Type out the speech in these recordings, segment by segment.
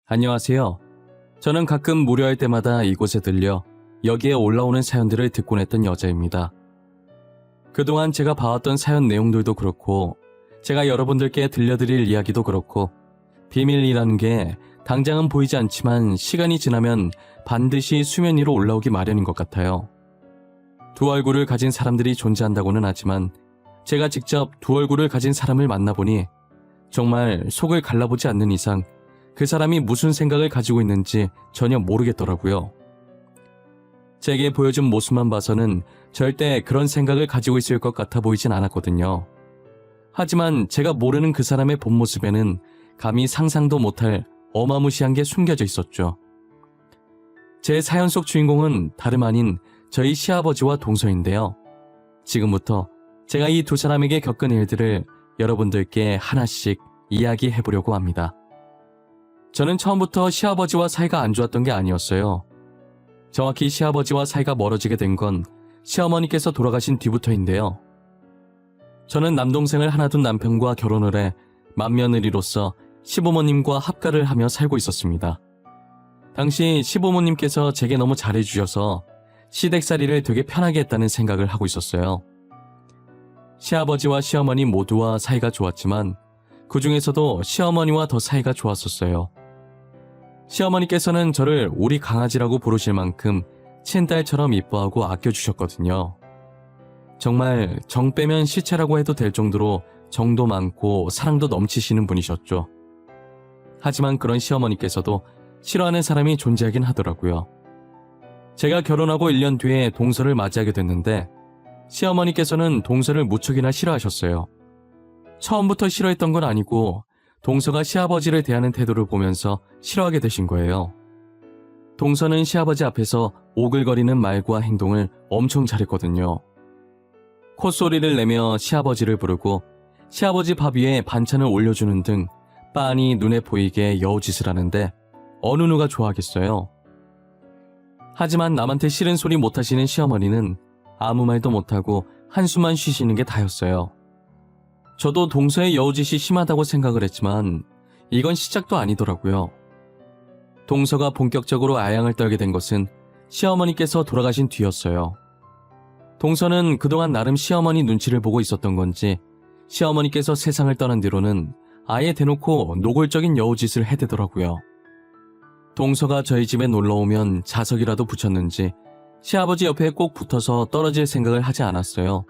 안녕하세요. 저는 가끔 무료할 때마다 이곳에 들려 여기에 올라오는 사연들을 듣곤 했던 여자입니다. 그동안 제가 봐왔던 사연 내용들도 그렇고 제가 여러분들께 들려드릴 이야기도 그렇고 비밀이라는 게 당장은 보이지 않지만 시간이 지나면 반드시 수면 위로 올라오기 마련인 것 같아요. 두 얼굴을 가진 사람들이 존재한다고는 하지만 제가 직접 두 얼굴을 가진 사람을 만나보니 정말 속을 갈라보지 않는 이상 그 사람이 무슨 생각을 가지고 있는지 전혀 모르겠더라고요. 제게 보여준 모습만 봐서는 절대 그런 생각을 가지고 있을 것 같아 보이진 않았거든요. 하지만 제가 모르는 그 사람의 본 모습에는 감히 상상도 못할 어마무시한 게 숨겨져 있었죠. 제 사연 속 주인공은 다름 아닌 저희 시아버지와 동서인데요. 지금부터 제가 이 두 사람에게 겪은 일들을 여러분들께 하나씩 이야기해보려고 합니다. 저는 처음부터 시아버지와 사이가 안 좋았던 게 아니었어요. 정확히 시아버지와 사이가 멀어지게 된 건 시어머니께서 돌아가신 뒤부터인데요. 저는 남동생을 하나 둔 남편과 결혼을 해 맏며느리로서 시부모님과 합가를 하며 살고 있었습니다. 당시 시부모님께서 제게 너무 잘해주셔서 시댁살이를 되게 편하게 했다는 생각을 하고 있었어요. 시아버지와 시어머니 모두와 사이가 좋았지만 그 중에서도 시어머니와 더 사이가 좋았었어요. 시어머니께서는 저를 우리 강아지라고 부르실 만큼 친딸처럼 이뻐하고 아껴주셨거든요. 정말 정 빼면 시체라고 해도 될 정도로 정도 많고 사랑도 넘치시는 분이셨죠. 하지만 그런 시어머니께서도 싫어하는 사람이 존재하긴 하더라고요. 제가 결혼하고 1년 뒤에 동서를 맞이하게 됐는데 시어머니께서는 동서를 무척이나 싫어하셨어요. 처음부터 싫어했던 건 아니고 동서가 시아버지를 대하는 태도를 보면서 싫어하게 되신 거예요. 동서는 시아버지 앞에서 오글거리는 말과 행동을 엄청 잘했거든요. 콧소리를 내며 시아버지를 부르고 시아버지 밥 위에 반찬을 올려주는 등 빤히 눈에 보이게 여우짓을 하는데 어느 누가 좋아하겠어요. 하지만 남한테 싫은 소리 못하시는 시어머니는 아무 말도 못하고 한숨만 쉬시는 게 다였어요. 저도 동서의 여우짓이 심하다고 생각을 했지만 이건 시작도 아니더라고요. 동서가 본격적으로 아양을 떨게 된 것은 시어머니께서 돌아가신 뒤였어요. 동서는 그동안 나름 시어머니 눈치를 보고 있었던 건지 시어머니께서 세상을 떠난 뒤로는 아예 대놓고 노골적인 여우짓을 해대더라고요. 동서가 저희 집에 놀러오면 자석이라도 붙였는지 시아버지 옆에 꼭 붙어서 떨어질 생각을 하지 않았어요.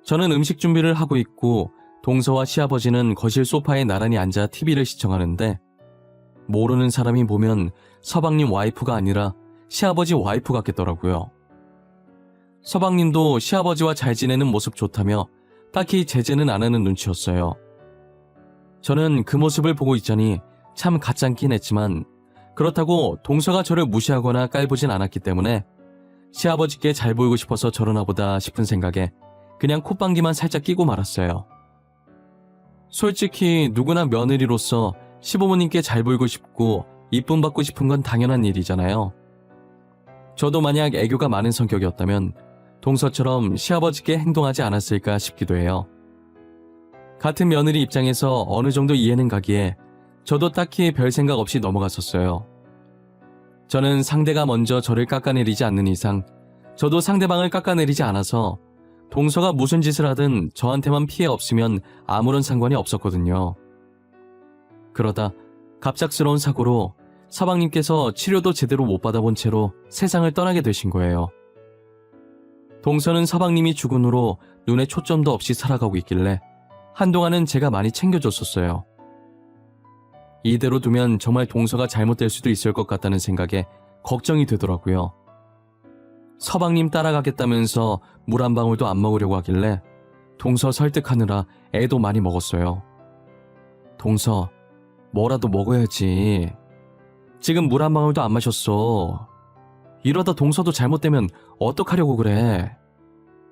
저는 음식 준비를 하고 있고 동서와 시아버지는 거실 소파에 나란히 앉아 TV를 시청하는데 모르는 사람이 보면 서방님 와이프가 아니라 시아버지 와이프 같겠더라고요. 서방님도 시아버지와 잘 지내는 모습 좋다며 딱히 제재는 안 하는 눈치였어요. 저는 그 모습을 보고 있자니 참 가짠긴 했지만 그렇다고 동서가 저를 무시하거나 깔보진 않았기 때문에 시아버지께 잘 보이고 싶어서 저러나 보다 싶은 생각에 그냥 콧방귀만 살짝 끼고 말았어요. 솔직히 누구나 며느리로서 시부모님께 잘 보이고 싶고 이쁨 받고 싶은 건 당연한 일이잖아요. 저도 만약 애교가 많은 성격이었다면 동서처럼 시아버지께 행동하지 않았을까 싶기도 해요. 같은 며느리 입장에서 어느 정도 이해는 가기에 저도 딱히 별 생각 없이 넘어갔었어요. 저는 상대가 먼저 저를 깎아내리지 않는 이상 저도 상대방을 깎아내리지 않아서 동서가 무슨 짓을 하든 저한테만 피해 없으면 아무런 상관이 없었거든요. 그러다 갑작스러운 사고로 서방님께서 치료도 제대로 못 받아본 채로 세상을 떠나게 되신 거예요. 동서는 서방님이 죽은 후로 눈에 초점도 없이 살아가고 있길래 한동안은 제가 많이 챙겨줬었어요. 이대로 두면 정말 동서가 잘못될 수도 있을 것 같다는 생각에 걱정이 되더라고요. 서방님 따라가겠다면서 물 한 방울도 안 먹으려고 하길래 동서 설득하느라 애도 많이 먹었어요. 동서, 뭐라도 먹어야지. 지금 물 한 방울도 안 마셨어. 이러다 동서도 잘못되면 어떡하려고 그래.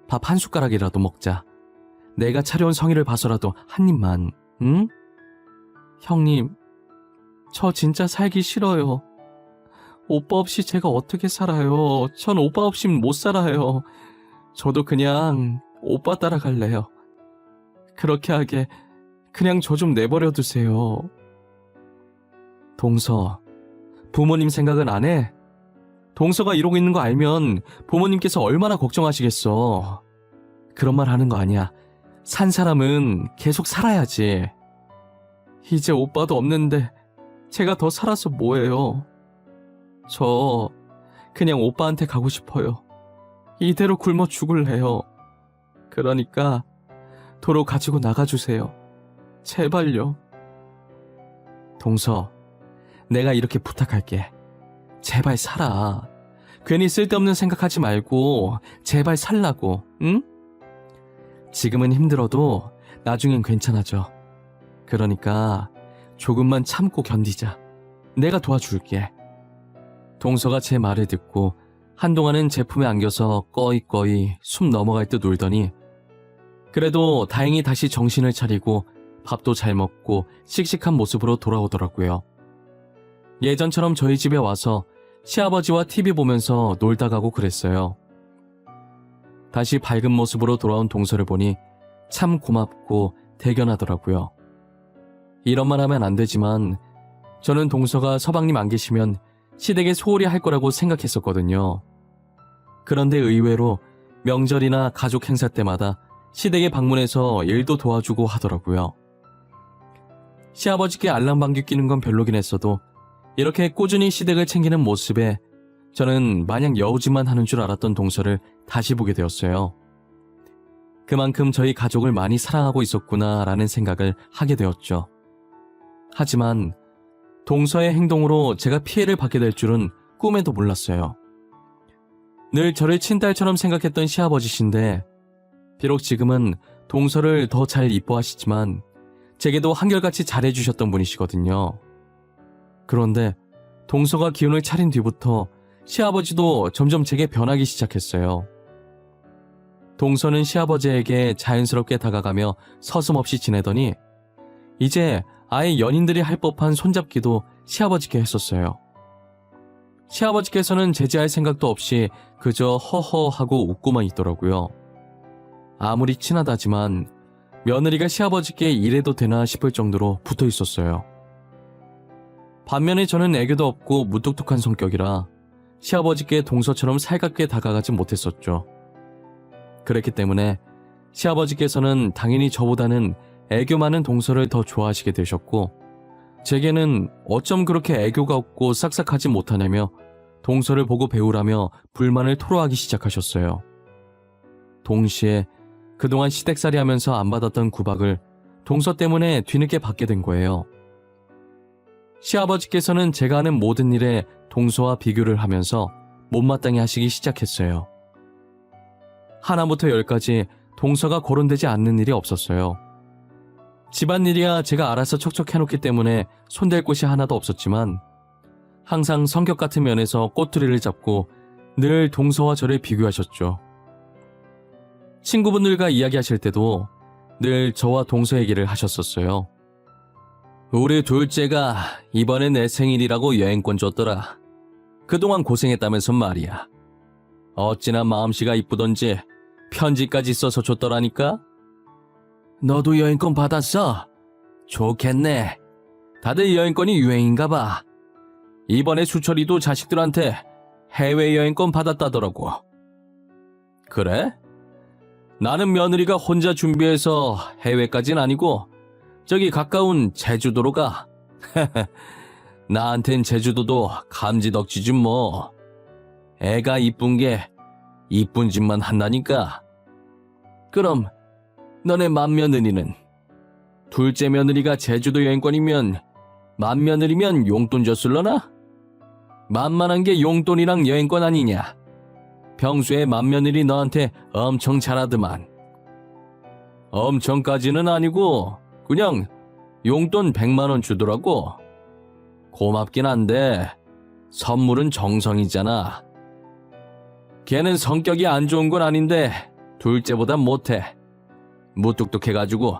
밥 한 숟가락이라도 먹자. 내가 차려온 성의를 봐서라도 한 입만, 응? 형님, 저 진짜 살기 싫어요. 오빠 없이 제가 어떻게 살아요. 전 오빠 없이는 못 살아요. 저도 그냥 오빠 따라갈래요. 그렇게 하게 그냥 저 좀 내버려 두세요. 동서, 부모님 생각은 안 해? 동서가 이러고 있는 거 알면 부모님께서 얼마나 걱정하시겠어. 그런 말 하는 거 아니야. 산 사람은 계속 살아야지. 이제 오빠도 없는데 제가 더 살아서 뭐해요. 저 그냥 오빠한테 가고 싶어요. 이대로 굶어 죽을래요. 그러니까 도로 가지고 나가주세요. 제발요. 동서, 내가 이렇게 부탁할게. 제발 살아. 괜히 쓸데없는 생각하지 말고 제발 살라고, 응? 지금은 힘들어도 나중엔 괜찮아져. 그러니까 조금만 참고 견디자. 내가 도와줄게. 동서가 제 말을 듣고 한동안은 제품에 안겨서 꺼이꺼이 숨 넘어갈 듯 울더니 그래도 다행히 다시 정신을 차리고 밥도 잘 먹고 씩씩한 모습으로 돌아오더라고요. 예전처럼 저희 집에 와서 시아버지와 TV 보면서 놀다 가고 그랬어요. 다시 밝은 모습으로 돌아온 동서를 보니 참 고맙고 대견하더라고요. 이런 말 하면 안 되지만 저는 동서가 서방님 안 계시면 시댁에 소홀히 할 거라고 생각했었거든요. 그런데 의외로 명절이나 가족 행사 때마다 시댁에 방문해서 일도 도와주고 하더라고요. 시아버지께 알랑방귀 끼는 건 별로긴 했어도 이렇게 꾸준히 시댁을 챙기는 모습에 저는 마냥 여우짓만 하는 줄 알았던 동서를 다시 보게 되었어요. 그만큼 저희 가족을 많이 사랑하고 있었구나라는 생각을 하게 되었죠. 하지만 동서의 행동으로 제가 피해를 받게 될 줄은 꿈에도 몰랐어요. 늘 저를 친딸처럼 생각했던 시아버지신데 비록 지금은 동서를 더 잘 이뻐하시지만 제게도 한결같이 잘해주셨던 분이시거든요. 그런데 동서가 기운을 차린 뒤부터 시아버지도 점점 제게 변하기 시작했어요. 동서는 시아버지에게 자연스럽게 다가가며 서슴없이 지내더니 이제 아예 연인들이 할 법한 손잡기도 시아버지께 했었어요. 시아버지께서는 제지할 생각도 없이 그저 허허하고 웃고만 있더라고요. 아무리 친하다지만 며느리가 시아버지께 이래도 되나 싶을 정도로 붙어 있었어요. 반면에 저는 애교도 없고 무뚝뚝한 성격이라 시아버지께 동서처럼 살갑게 다가가지 못했었죠. 그랬기 때문에 시아버지께서는 당연히 저보다는 애교 많은 동서를 더 좋아하시게 되셨고 제게는 어쩜 그렇게 애교가 없고 싹싹하지 못하냐며 동서를 보고 배우라며 불만을 토로하기 시작하셨어요. 동시에 그동안 시댁살이 하면서 안 받았던 구박을 동서 때문에 뒤늦게 받게 된 거예요. 시아버지께서는 제가 하는 모든 일에 동서와 비교를 하면서 못마땅해 하시기 시작했어요. 하나부터 열까지 동서가 거론되지 않는 일이 없었어요. 집안일이야 제가 알아서 척척 해놓기 때문에 손댈 곳이 하나도 없었지만 항상 성격 같은 면에서 꼬투리를 잡고 늘 동서와 저를 비교하셨죠. 친구분들과 이야기하실 때도 늘 저와 동서 얘기를 하셨었어요. 우리 둘째가 이번에 내 생일이라고 여행권 줬더라. 그동안 고생했다면서 말이야. 어찌나 마음씨가 이쁘던지 편지까지 써서 줬더라니까. 너도 여행권 받았어? 좋겠네. 다들 여행권이 유행인가 봐. 이번에 수철이도 자식들한테 해외여행권 받았다더라고. 그래? 나는 며느리가 혼자 준비해서 해외까진 아니고 저기 가까운 제주도로 가. 나한텐 제주도도 감지덕지지 뭐. 애가 이쁜 게 이쁜 짓만 한다니까. 그럼 너네 맏며느리는? 둘째 며느리가 제주도 여행권이면 맏며느리면 용돈 줬을러나? 만만한 게 용돈이랑 여행권 아니냐. 평소에 맏며느리 너한테 엄청 잘하더만. 엄청까지는 아니고 그냥 용돈 100만 원 주더라고. 고맙긴 한데 선물은 정성이잖아. 걔는 성격이 안 좋은 건 아닌데 둘째보단 못해. 무뚝뚝해가지고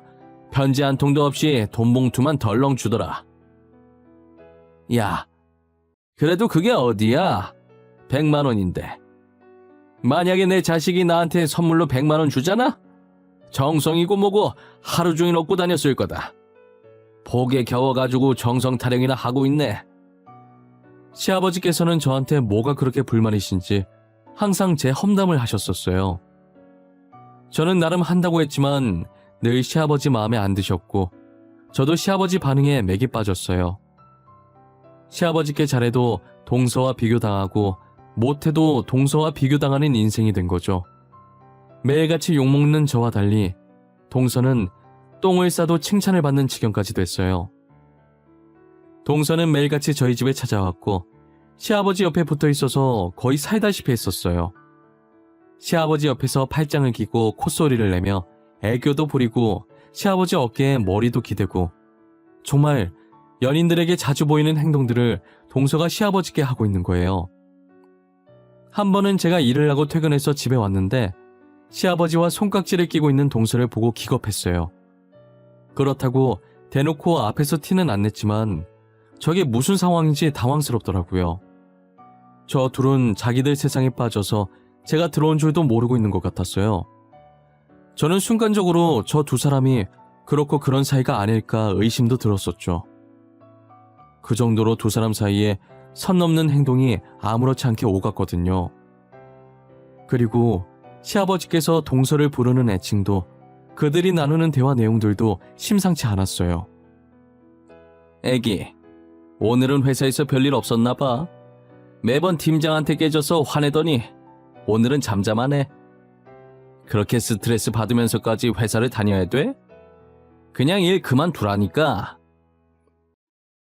편지 한 통도 없이 돈 봉투만 덜렁 주더라. 야, 그래도 그게 어디야? 100만 원인데. 만약에 내 자식이 나한테 선물로 100만 원 주잖아? 정성이고 뭐고 하루 종일 얻고 다녔을 거다. 복에 겨워가지고 정성 타령이나 하고 있네. 시아버지께서는 저한테 뭐가 그렇게 불만이신지 항상 제 험담을 하셨었어요. 저는 나름 한다고 했지만 늘 시아버지 마음에 안 드셨고 저도 시아버지 반응에 맥이 빠졌어요. 시아버지께 잘해도 동서와 비교당하고 못해도 동서와 비교당하는 인생이 된 거죠. 매일같이 욕먹는 저와 달리 동서는 똥을 싸도 칭찬을 받는 지경까지 됐어요. 동서는 매일같이 저희 집에 찾아왔고 시아버지 옆에 붙어 있어서 거의 살다시피 했었어요. 시아버지 옆에서 팔짱을 끼고 콧소리를 내며 애교도 부리고 시아버지 어깨에 머리도 기대고 정말 연인들에게 자주 보이는 행동들을 동서가 시아버지께 하고 있는 거예요. 한 번은 제가 일을 하고 퇴근해서 집에 왔는데 시아버지와 손깍지를 끼고 있는 동서를 보고 기겁했어요. 그렇다고 대놓고 앞에서 티는 안 냈지만 저게 무슨 상황인지 당황스럽더라고요. 저 둘은 자기들 세상에 빠져서 제가 들어온 줄도 모르고 있는 것 같았어요. 저는 순간적으로 저 두 사람이 그렇고 그런 사이가 아닐까 의심도 들었었죠. 그 정도로 두 사람 사이에 선 넘는 행동이 아무렇지 않게 오갔거든요. 그리고 시아버지께서 동서를 부르는 애칭도 그들이 나누는 대화 내용들도 심상치 않았어요. 애기, 오늘은 회사에서 별일 없었나 봐. 매번 팀장한테 깨져서 화내더니 오늘은 잠잠하네. 그렇게 스트레스 받으면서까지 회사를 다녀야 돼? 그냥 일 그만두라니까.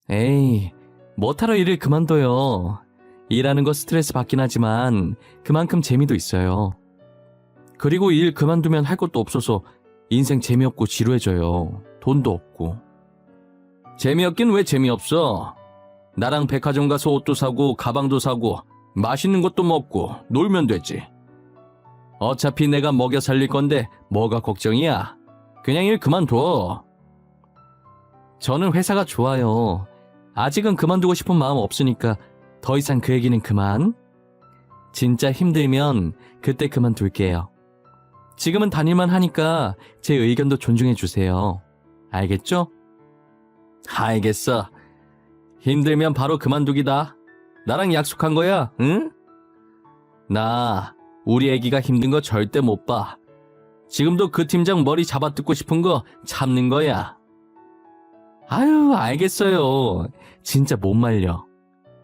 에이, 뭐하러 일을 그만둬요. 일하는 거 스트레스 받긴 하지만 그만큼 재미도 있어요. 그리고 일 그만두면 할 것도 없어서 인생 재미없고 지루해져요. 돈도 없고. 재미없긴 왜 재미없어? 나랑 백화점 가서 옷도 사고 가방도 사고 맛있는 것도 먹고 놀면 되지. 어차피 내가 먹여 살릴 건데 뭐가 걱정이야. 그냥 일 그만둬. 저는 회사가 좋아요. 아직은 그만두고 싶은 마음 없으니까 더 이상 그 얘기는 그만. 진짜 힘들면 그때 그만둘게요. 지금은 다닐만 하니까 제 의견도 존중해 주세요. 알겠죠? 알겠어. 힘들면 바로 그만두기다. 나랑 약속한 거야, 응? 나 우리 애기가 힘든 거 절대 못 봐. 지금도 그 팀장 머리 잡아뜯고 싶은 거 참는 거야. 아유, 알겠어요. 진짜 못 말려.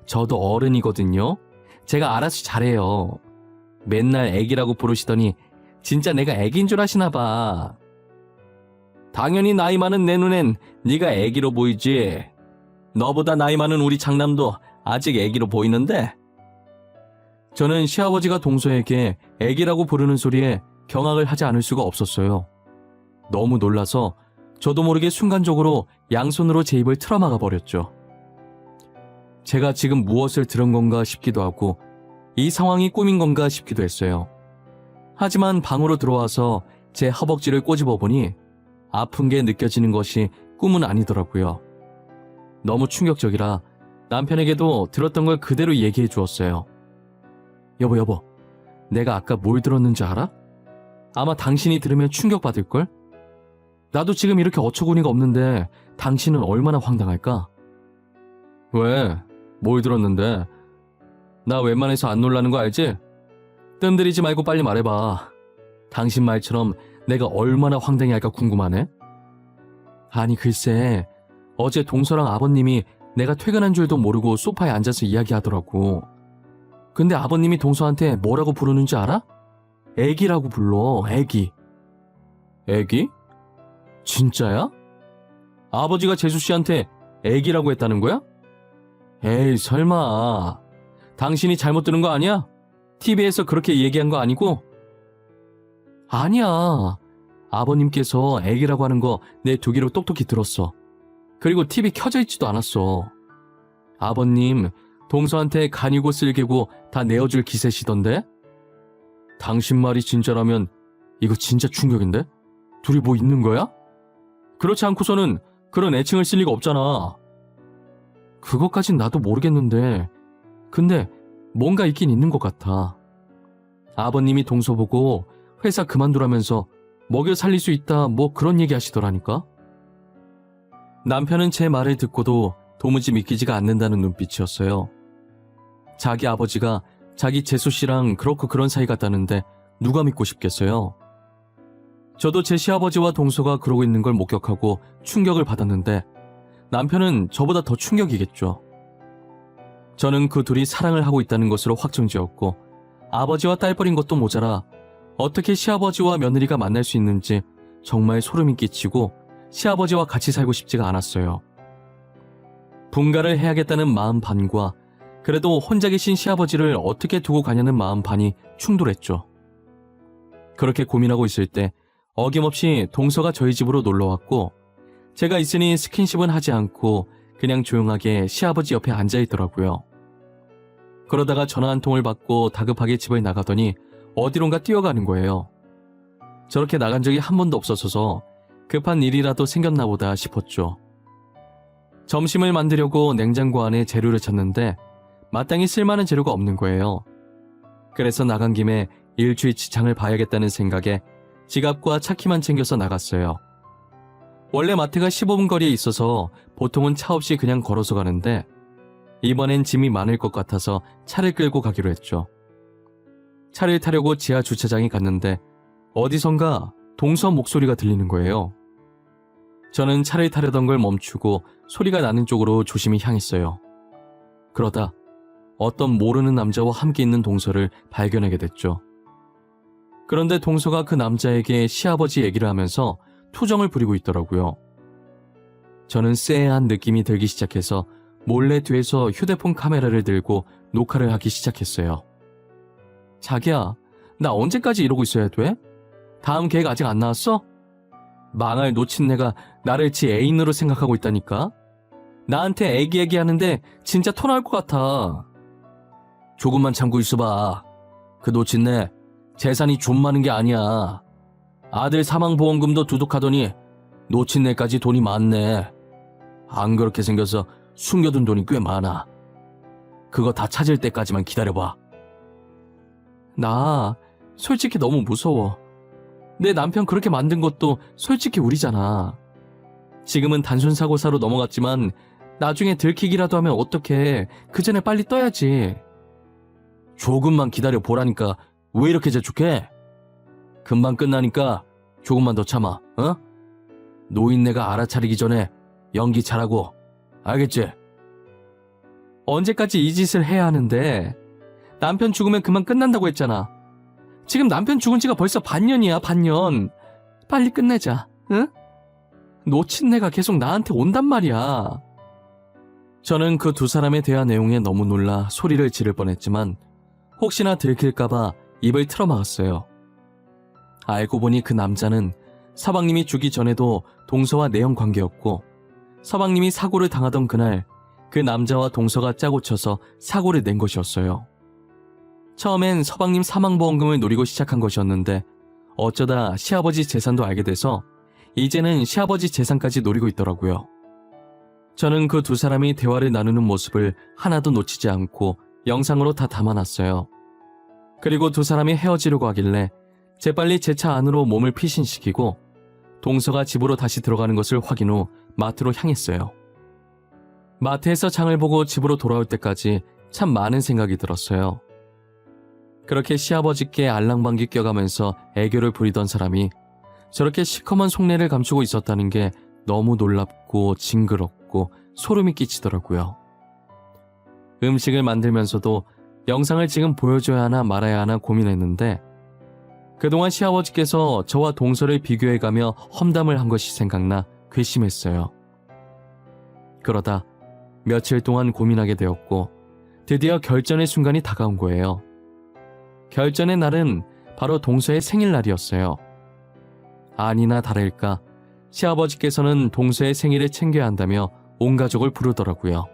저도 어른이거든요. 제가 알아서 잘해요. 맨날 애기라고 부르시더니 진짜 내가 애기인 줄 아시나 봐. 당연히 나이 많은 내 눈엔 네가 애기로 보이지. 너보다 나이 많은 우리 장남도 아직 애기로 보이는데. 저는 시아버지가 동서에게 애기라고 부르는 소리에 경악을 하지 않을 수가 없었어요. 너무 놀라서 저도 모르게 순간적으로 양손으로 제 입을 틀어막아 버렸죠. 제가 지금 무엇을 들은 건가 싶기도 하고 이 상황이 꿈인 건가 싶기도 했어요. 하지만 방으로 들어와서 제 허벅지를 꼬집어 보니 아픈 게 느껴지는 것이 꿈은 아니더라고요. 너무 충격적이라 남편에게도 들었던 걸 그대로 얘기해 주었어요. 여보, 내가 아까 뭘 들었는지 알아? 아마 당신이 들으면 충격받을걸? 나도 지금 이렇게 어처구니가 없는데 당신은 얼마나 황당할까? 왜? 뭘 들었는데? 나 웬만해서 안 놀라는 거 알지? 뜸들이지 말고 빨리 말해봐. 당신 말처럼 내가 얼마나 황당해할까 궁금하네? 아니 글쎄, 어제 동서랑 아버님이 내가 퇴근한 줄도 모르고 소파에 앉아서 이야기하더라고. 근데 아버님이 동서한테 뭐라고 부르는지 알아? 애기라고 불러, 애기. 애기? 진짜야? 아버지가 재수씨한테 애기라고 했다는 거야? 에이, 설마. 당신이 잘못 들은 거 아니야? TV에서 그렇게 얘기한 거 아니고? 아니야. 아버님께서 애기라고 하는 거 내 두 귀로 똑똑히 들었어. 그리고 TV 켜져 있지도 않았어. 아버님, 동서한테 간이고 쓸개고 다 내어줄 기세시던데? 당신 말이 진짜라면 이거 진짜 충격인데? 둘이 뭐 있는 거야? 그렇지 않고서는 그런 애칭을 쓸 리가 없잖아. 그것까진 나도 모르겠는데 근데 뭔가 있긴 있는 것 같아. 아버님이 동서 보고 회사 그만두라면서 먹여 살릴 수 있다 뭐 그런 얘기 하시더라니까. 남편은 제 말을 듣고도 도무지 믿기지가 않는다는 눈빛이었어요. 자기 아버지가 자기 재수 씨랑 그렇고 그런 사이 같다는데 누가 믿고 싶겠어요? 저도 제 시아버지와 동서가 그러고 있는 걸 목격하고 충격을 받았는데 남편은 저보다 더 충격이겠죠. 저는 그 둘이 사랑을 하고 있다는 것으로 확정지었고 아버지와 딸뻘인 것도 모자라 어떻게 시아버지와 며느리가 만날 수 있는지 정말 소름이 끼치고 시아버지와 같이 살고 싶지가 않았어요. 분가를 해야겠다는 마음 반과 그래도 혼자 계신 시아버지를 어떻게 두고 가냐는 마음 반이 충돌했죠. 그렇게 고민하고 있을 때 어김없이 동서가 저희 집으로 놀러왔고 제가 있으니 스킨십은 하지 않고 그냥 조용하게 시아버지 옆에 앉아있더라고요. 그러다가 전화 한 통을 받고 다급하게 집을 나가더니 어디론가 뛰어가는 거예요. 저렇게 나간 적이 한 번도 없었어서 급한 일이라도 생겼나 보다 싶었죠. 점심을 만들려고 냉장고 안에 재료를 찾는데 마땅히 쓸만한 재료가 없는 거예요. 그래서 나간 김에 일주일치 장을 봐야겠다는 생각에 지갑과 차키만 챙겨서 나갔어요. 원래 마트가 15분 거리에 있어서 보통은 차 없이 그냥 걸어서 가는데 이번엔 짐이 많을 것 같아서 차를 끌고 가기로 했죠. 차를 타려고 지하 주차장에 갔는데 어디선가 동서 목소리가 들리는 거예요. 저는 차를 타려던 걸 멈추고 소리가 나는 쪽으로 조심히 향했어요. 그러다 어떤 모르는 남자와 함께 있는 동서를 발견하게 됐죠. 그런데 동서가 그 남자에게 시아버지 얘기를 하면서 투정을 부리고 있더라고요. 저는 쎄한 느낌이 들기 시작해서 몰래 뒤에서 휴대폰 카메라를 들고 녹화를 하기 시작했어요. 자기야, 나 언제까지 이러고 있어야 돼? 다음 계획 아직 안 나왔어? 망할 놓친 내가 나를 지 애인으로 생각하고 있다니까? 나한테 애기 하는데 진짜 토 나올 것 같아. 조금만 참고 있어봐. 그 놓친 내 재산이 좀 많은 게 아니야. 아들 사망보험금도 두둑하더니 놓친 내까지 돈이 많네. 안 그렇게 생겨서 숨겨둔 돈이 꽤 많아. 그거 다 찾을 때까지만 기다려봐. 나 솔직히 너무 무서워. 내 남편 그렇게 만든 것도 솔직히 우리잖아. 지금은 단순 사고사로 넘어갔지만 나중에 들키기라도 하면 어떡해. 그 전에 빨리 떠야지. 조금만 기다려 보라니까 왜 이렇게 재촉해? 금방 끝나니까 조금만 더 참아, 어? 노인네가 알아차리기 전에 연기 잘하고, 알겠지? 언제까지 이 짓을 해야 하는데? 남편 죽으면 그만 끝난다고 했잖아. 지금 남편 죽은 지가 벌써 반년이야, 반년. 빨리 끝내자, 응? 놓친 내가 계속 나한테 온단 말이야. 저는 그 두 사람의 대화 내용에 너무 놀라 소리를 지를 뻔했지만 혹시나 들킬까봐 입을 틀어막았어요. 알고 보니 그 남자는 서방님이 죽기 전에도 동서와 내연 관계였고 서방님이 사고를 당하던 그날 그 남자와 동서가 짜고 쳐서 사고를 낸 것이었어요. 처음엔 서방님 사망보험금을 노리고 시작한 것이었는데 어쩌다 시아버지 재산도 알게 돼서 이제는 시아버지 재산까지 노리고 있더라고요. 저는 그 두 사람이 대화를 나누는 모습을 하나도 놓치지 않고 영상으로 다 담아놨어요. 그리고 두 사람이 헤어지려고 하길래 재빨리 제 차 안으로 몸을 피신시키고 동서가 집으로 다시 들어가는 것을 확인 후 마트로 향했어요. 마트에서 장을 보고 집으로 돌아올 때까지 참 많은 생각이 들었어요. 그렇게 시아버지께 알랑방귀 껴가면서 애교를 부리던 사람이 저렇게 시커먼 속내를 감추고 있었다는 게 너무 놀랍고 징그럽고 소름이 끼치더라고요. 음식을 만들면서도 영상을 지금 보여줘야 하나 말아야 하나 고민했는데 그동안 시아버지께서 저와 동서를 비교해가며 험담을 한 것이 생각나 괘씸했어요. 그러다 며칠 동안 고민하게 되었고 드디어 결전의 순간이 다가온 거예요. 결전의 날은 바로 동서의 생일날이었어요. 아니나 다를까 시아버지께서는 동서의 생일을 챙겨야 한다며 온 가족을 부르더라고요.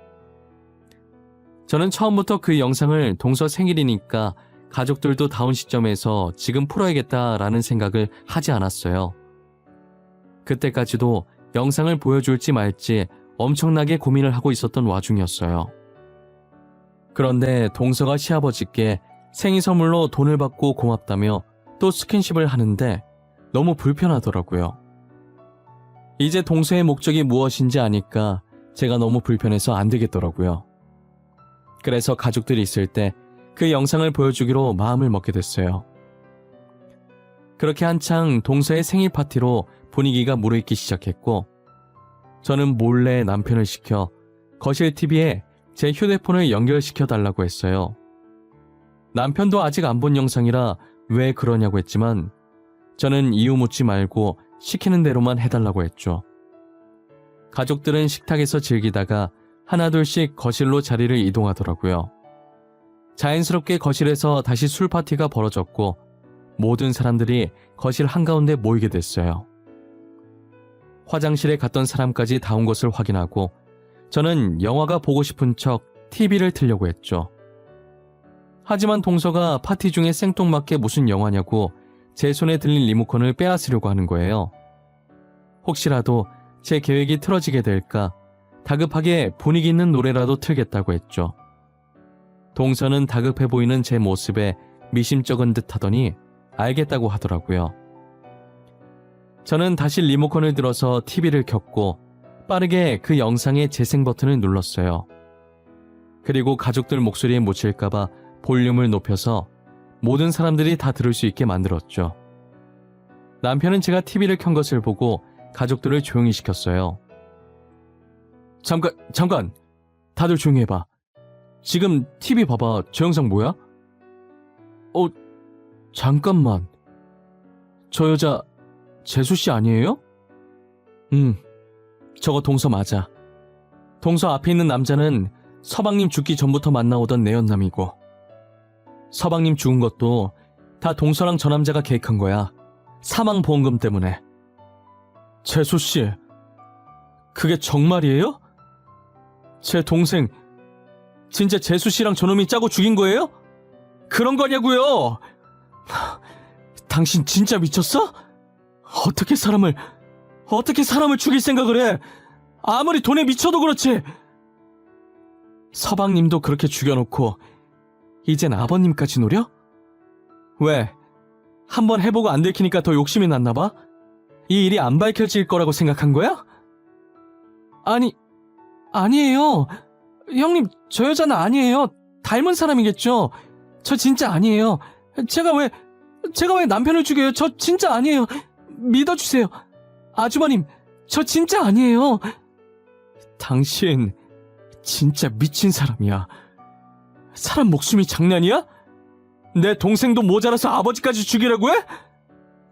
저는 처음부터 그 영상을 동서 생일이니까 가족들도 다운 시점에서 지금 풀어야겠다라는 생각을 하지 않았어요. 그때까지도 영상을 보여줄지 말지 엄청나게 고민을 하고 있었던 와중이었어요. 그런데 동서가 시아버지께 생일 선물로 돈을 받고 고맙다며 또 스킨십을 하는데 너무 불편하더라고요. 이제 동서의 목적이 무엇인지 아니까 제가 너무 불편해서 안 되겠더라고요. 그래서 가족들이 있을 때 그 영상을 보여주기로 마음을 먹게 됐어요. 그렇게 한창 동서의 생일 파티로 분위기가 무르익기 시작했고 저는 몰래 남편을 시켜 거실 TV에 제 휴대폰을 연결시켜 달라고 했어요. 남편도 아직 안 본 영상이라 왜 그러냐고 했지만 저는 이유 묻지 말고 시키는 대로만 해달라고 했죠. 가족들은 식탁에서 즐기다가 하나둘씩 거실로 자리를 이동하더라고요. 자연스럽게 거실에서 다시 술 파티가 벌어졌고 모든 사람들이 거실 한가운데 모이게 됐어요. 화장실에 갔던 사람까지 다 온 것을 확인하고 저는 영화가 보고 싶은 척 TV를 틀려고 했죠. 하지만 동서가 파티 중에 생뚱맞게 무슨 영화냐고 제 손에 들린 리모컨을 빼앗으려고 하는 거예요. 혹시라도 제 계획이 틀어지게 될까 다급하게 분위기 있는 노래라도 틀겠다고 했죠. 동서는 다급해 보이는 제 모습에 미심쩍은 듯 하더니 알겠다고 하더라고요. 저는 다시 리모컨을 들어서 TV를 켰고 빠르게 그 영상의 재생 버튼을 눌렀어요. 그리고 가족들 목소리에 묻힐까봐 볼륨을 높여서 모든 사람들이 다 들을 수 있게 만들었죠. 남편은 제가 TV를 켠 것을 보고 가족들을 조용히 시켰어요. 잠깐! 다들 조용히 해봐. 지금 TV 봐봐. 저 영상 뭐야? 잠깐만. 저 여자 재수씨 아니에요? 저거 동서 맞아. 동서 앞에 있는 남자는 서방님 죽기 전부터 만나오던 내연남이고 서방님 죽은 것도 다 동서랑 저 남자가 계획한 거야. 사망보험금 때문에. 재수씨, 그게 정말이에요? 제 동생 진짜 재수씨랑 저놈이 짜고 죽인 거예요? 그런 거냐고요? 당신 진짜 미쳤어? 어떻게 사람을 죽일 생각을 해? 아무리 돈에 미쳐도 그렇지. 서방님도 그렇게 죽여놓고 이젠 아버님까지 노려? 왜? 한번 해보고 안 들키니까 더 욕심이 났나 봐? 이 일이 안 밝혀질 거라고 생각한 거야? 아니에요. 형님, 저 여자는 아니에요. 닮은 사람이겠죠. 저 진짜 아니에요. 제가 왜 남편을 죽여요? 저 진짜 아니에요. 믿어주세요. 아주버님, 저 진짜 아니에요. 당신 진짜 미친 사람이야. 사람 목숨이 장난이야? 내 동생도 모자라서 아버지까지 죽이라고 해?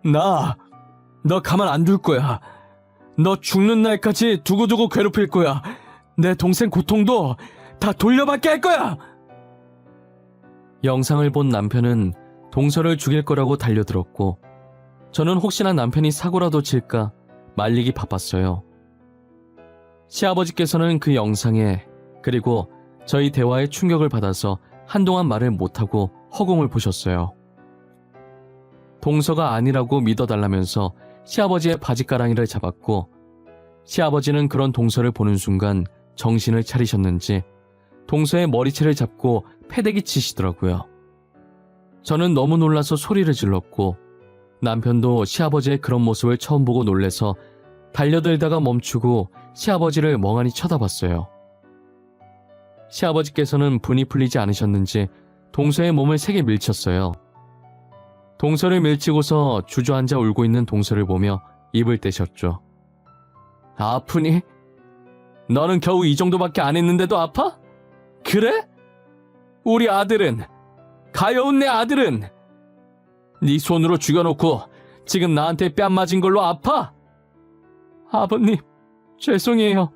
너 가만 안 둘 거야. 너 죽는 날까지 두고두고 괴롭힐 거야. 내 동생 고통도 다 돌려받게 할 거야. 영상을 본 남편은 동서를 죽일 거라고 달려들었고 저는 혹시나 남편이 사고라도 칠까 말리기 바빴어요. 시아버지께서는 그 영상에 그리고 저희 대화에 충격을 받아서 한동안 말을 못하고 허공을 보셨어요. 동서가 아니라고 믿어달라면서 시아버지의 바지가랑이를 잡았고 시아버지는 그런 동서를 보는 순간 정신을 차리셨는지 동서의 머리채를 잡고 패대기 치시더라고요. 저는 너무 놀라서 소리를 질렀고 남편도 시아버지의 그런 모습을 처음 보고 놀래서 달려들다가 멈추고 시아버지를 멍하니 쳐다봤어요. 시아버지께서는 분이 풀리지 않으셨는지 동서의 몸을 세게 밀쳤어요. 동서를 밀치고서 주저앉아 울고 있는 동서를 보며 입을 떼셨죠. 아프니? 너는 겨우 이 정도밖에 안 했는데도 아파? 그래? 우리 아들은, 가여운 내 아들은 네 손으로 죽여놓고 지금 나한테 뺨 맞은 걸로 아파? 아버님, 죄송해요.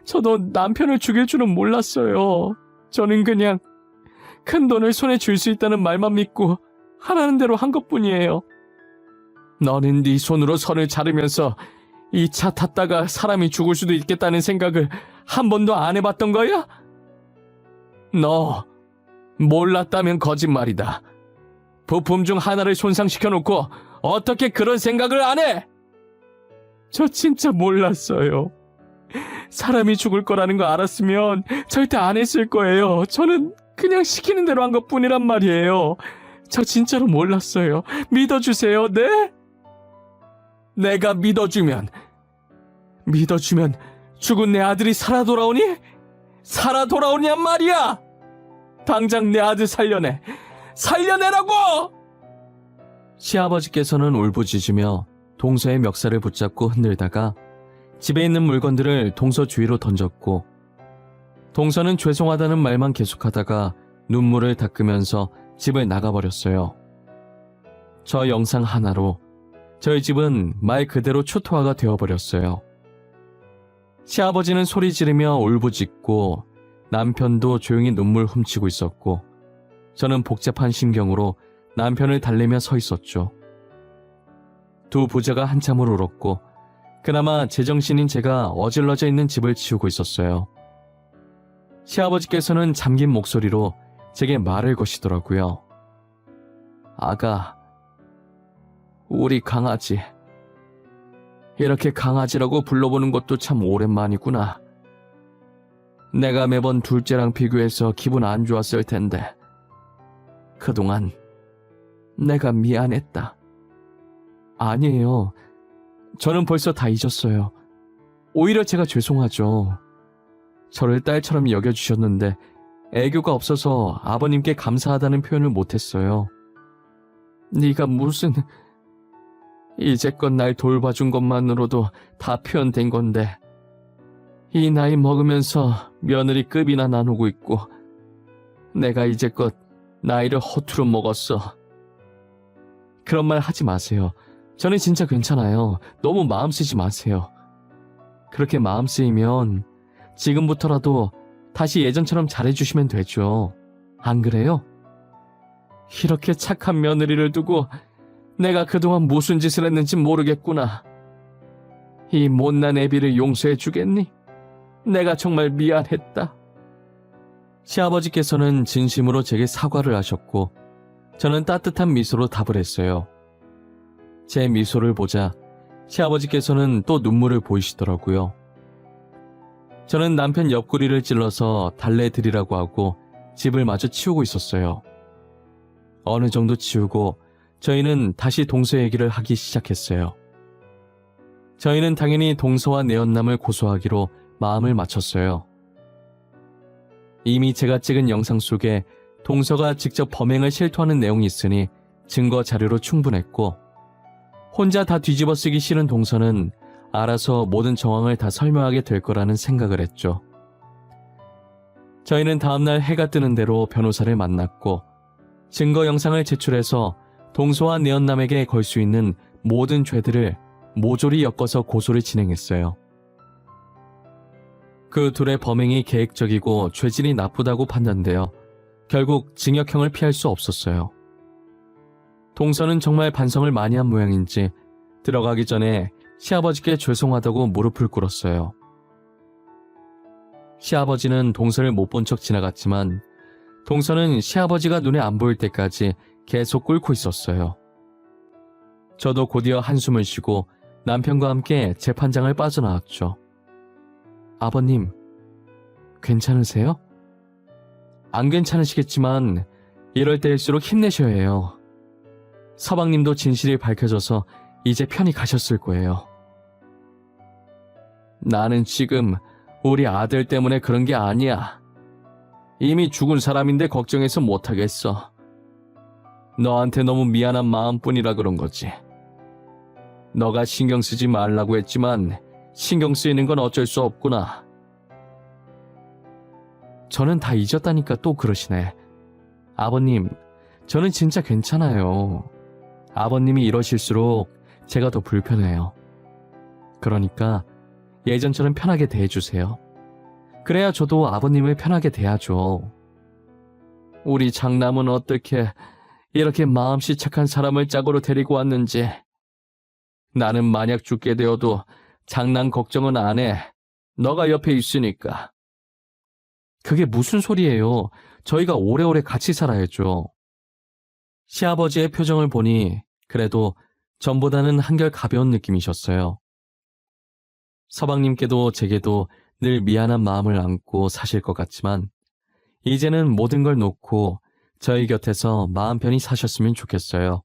저도 남편을 죽일 줄은 몰랐어요. 저는 그냥 큰 돈을 손에 쥘 수 있다는 말만 믿고 하라는 대로 한 것뿐이에요. 너는 네 손으로 선을 자르면서 이 차 탔다가 사람이 죽을 수도 있겠다는 생각을 한 번도 안 해봤던 거야? 너 몰랐다면 거짓말이다. 부품 중 하나를 손상시켜놓고 어떻게 그런 생각을 안 해? 저 진짜 몰랐어요. 사람이 죽을 거라는 거 알았으면 절대 안 했을 거예요. 저는 그냥 시키는 대로 한 것뿐이란 말이에요. 저 진짜로 몰랐어요. 믿어주세요. 네? 내가 믿어주면 죽은 내 아들이 살아 돌아오니? 살아 돌아오냔 말이야! 당장 내 아들 살려내! 살려내라고! 시아버지께서는 울부짖으며 동서의 멱살을 붙잡고 흔들다가 집에 있는 물건들을 동서 주위로 던졌고, 동서는 죄송하다는 말만 계속하다가 눈물을 닦으면서 집을 나가버렸어요. 저 영상 하나로 저희 집은 말 그대로 초토화가 되어버렸어요. 시아버지는 소리 지르며 울부짖고 남편도 조용히 눈물 훔치고 있었고, 저는 복잡한 심경으로 남편을 달래며 서 있었죠. 두 부자가 한참을 울었고 그나마 제정신인 제가 어질러져 있는 집을 치우고 있었어요. 시아버지께서는 잠긴 목소리로 제게 말을 거시더라고요. 아가, 우리 강아지. 이렇게 강아지라고 불러보는 것도 참 오랜만이구나. 내가 매번 둘째랑 비교해서 기분 안 좋았을 텐데 그동안 내가 미안했다. 아니에요. 저는 벌써 다 잊었어요. 오히려 제가 죄송하죠. 저를 딸처럼 여겨주셨는데 애교가 없어서 아버님께 감사하다는 표현을 못했어요. 네가 무슨... 이제껏 날 돌봐준 것만으로도 다 표현된 건데 이 나이 먹으면서 며느리급이나 나누고 있고 내가 이제껏 나이를 허투루 먹었어. 그런 말 하지 마세요. 저는 진짜 괜찮아요. 너무 마음 쓰지 마세요. 그렇게 마음 쓰이면 지금부터라도 다시 예전처럼 잘해주시면 되죠. 안 그래요? 이렇게 착한 며느리를 두고 내가 그동안 무슨 짓을 했는지 모르겠구나. 이 못난 애비를 용서해 주겠니? 내가 정말 미안했다. 시아버지께서는 진심으로 제게 사과를 하셨고 저는 따뜻한 미소로 답을 했어요. 제 미소를 보자 시아버지께서는 또 눈물을 보이시더라고요. 저는 남편 옆구리를 찔러서 달래드리라고 하고 집을 마저 치우고 있었어요. 어느 정도 치우고 저희는 다시 동서 얘기를 하기 시작했어요. 저희는 당연히 동서와 내연남을 고소하기로 마음을 맞췄어요. 이미 제가 찍은 영상 속에 동서가 직접 범행을 실토하는 내용이 있으니 증거 자료로 충분했고, 혼자 다 뒤집어 쓰기 싫은 동서는 알아서 모든 정황을 다 설명하게 될 거라는 생각을 했죠. 저희는 다음날 해가 뜨는 대로 변호사를 만났고 증거 영상을 제출해서 동서와 내연남에게 걸 수 있는 모든 죄들을 모조리 엮어서 고소를 진행했어요. 그 둘의 범행이 계획적이고 죄질이 나쁘다고 판단되어 결국 징역형을 피할 수 없었어요. 동서는 정말 반성을 많이 한 모양인지 들어가기 전에 시아버지께 죄송하다고 무릎을 꿇었어요. 시아버지는 동서를 못 본 척 지나갔지만 동서는 시아버지가 눈에 안 보일 때까지 계속 꿇고 있었어요. 저도 곧이어 한숨을 쉬고 남편과 함께 재판장을 빠져나왔죠. 아버님, 괜찮으세요? 안 괜찮으시겠지만 이럴 때일수록 힘내셔야 해요. 서방님도 진실이 밝혀져서 이제 편히 가셨을 거예요. 나는 지금 우리 아들 때문에 그런 게 아니야. 이미 죽은 사람인데 걱정해서 못하겠어. 너한테 너무 미안한 마음뿐이라 그런 거지. 너가 신경 쓰지 말라고 했지만 신경 쓰이는 건 어쩔 수 없구나. 저는 다 잊었다니까 또 그러시네. 아버님, 저는 진짜 괜찮아요. 아버님이 이러실수록 제가 더 불편해요. 그러니까 예전처럼 편하게 대해주세요. 그래야 저도 아버님을 편하게 대하죠. 우리 장남은 어떻게 이렇게 마음씨 착한 사람을 짝으로 데리고 왔는지. 나는 만약 죽게 되어도 장남 걱정은 안 해. 너가 옆에 있으니까. 그게 무슨 소리예요. 저희가 오래오래 같이 살아야죠. 시아버지의 표정을 보니 그래도 전보다는 한결 가벼운 느낌이셨어요. 서방님께도 제게도 늘 미안한 마음을 안고 사실 것 같지만 이제는 모든 걸 놓고 저희 곁에서 마음 편히 사셨으면 좋겠어요.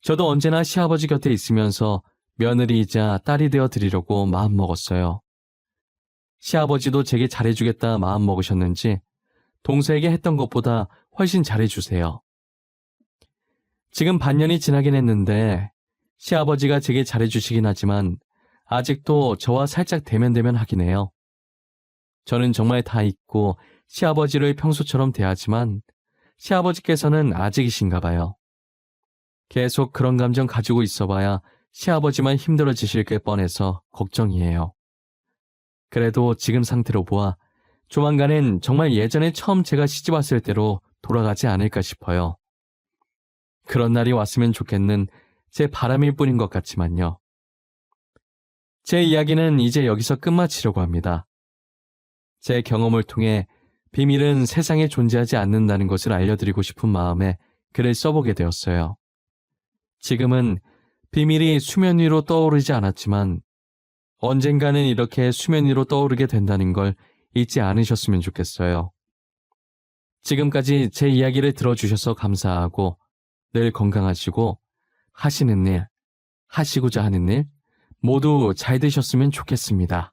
저도 언제나 시아버지 곁에 있으면서 며느리이자 딸이 되어 드리려고 마음먹었어요. 시아버지도 제게 잘해주겠다 마음 먹으셨는지 동서에게 했던 것보다 훨씬 잘해주세요. 지금 반년이 지나긴 했는데 시아버지가 제게 잘해주시긴 하지만 아직도 저와 살짝 대면대면 하긴 해요. 저는 정말 다 잊고 시아버지를 평소처럼 대하지만 시아버지께서는 아직이신가 봐요. 계속 그런 감정 가지고 있어봐야 시아버지만 힘들어지실 게 뻔해서 걱정이에요. 그래도 지금 상태로 보아 조만간엔 정말 예전에 처음 제가 시집 왔을 때로 돌아가지 않을까 싶어요. 그런 날이 왔으면 좋겠는 제 바람일 뿐인 것 같지만요. 제 이야기는 이제 여기서 끝마치려고 합니다. 제 경험을 통해 비밀은 세상에 존재하지 않는다는 것을 알려드리고 싶은 마음에 글을 써보게 되었어요. 지금은 비밀이 수면 위로 떠오르지 않았지만 언젠가는 이렇게 수면 위로 떠오르게 된다는 걸 잊지 않으셨으면 좋겠어요. 지금까지 제 이야기를 들어주셔서 감사하고 늘 건강하시고 하시는 일, 하시고자 하는 일 모두 잘 되셨으면 좋겠습니다.